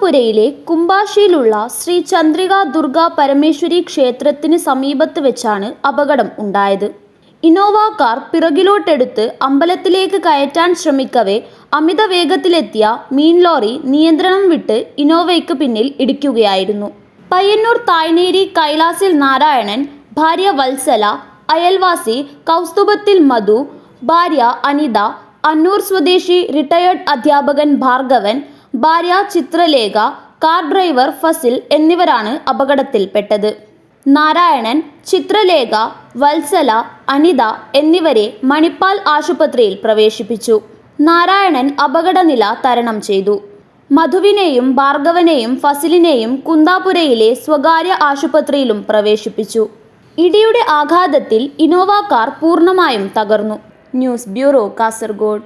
കുന്താപുരയിലെ കുംഭാശിയിലുള്ള ശ്രീ ചന്ദ്രിക ദുർഗ പരമേശ്വരി ക്ഷേത്രത്തിന് സമീപത്ത് വെച്ചാണ് അപകടം ഉണ്ടായത്. ഇന്നോവ കാർ പിറകിലോട്ടെടുത്ത് അമ്പലത്തിലേക്ക് കയറ്റാൻ ശ്രമിക്കവേ അമിത വേഗത്തിലെത്തിയ മീൻ ലോറി നിയന്ത്രണം വിട്ട് ഇന്നോവയ്ക്ക് പിന്നിൽ ഇടിക്കുകയായിരുന്നു. പയ്യന്നൂർ തായ്നേരി കൈലാസിൽ നാരായണൻ, ഭാര്യ വത്സല, അയൽവാസി കൗസ്തുഭത്തിൽ മധു, ഭാര്യ അനിത, അന്നൂർ സ്വദേശി റിട്ടയേർഡ് അധ്യാപകൻ ഭാർഗവൻ, ഭാര്യ ചിത്രലേഖ, കാർ ഡ്രൈവർ ഫസിൽ എന്നിവരാണ് അപകടത്തിൽപ്പെട്ടത്. നാരായണൻ, ചിത്രലേഖ, വത്സല, അനിത എന്നിവരെ മണിപ്പാൽ ആശുപത്രിയിൽ പ്രവേശിപ്പിച്ചു. നാരായണൻ അപകടനില തരണം ചെയ്തു. മധുവിനെയും ഭാർഗവനെയും ഫസിലിനെയും കുന്താപുരയിലെ സ്വകാര്യ ആശുപത്രിയിലും പ്രവേശിപ്പിച്ചു. ഇടിയുടെ ആഘാതത്തിൽ ഇന്നോവ കാർ പൂർണ്ണമായും തകർന്നു. News bureau, Kasaragod.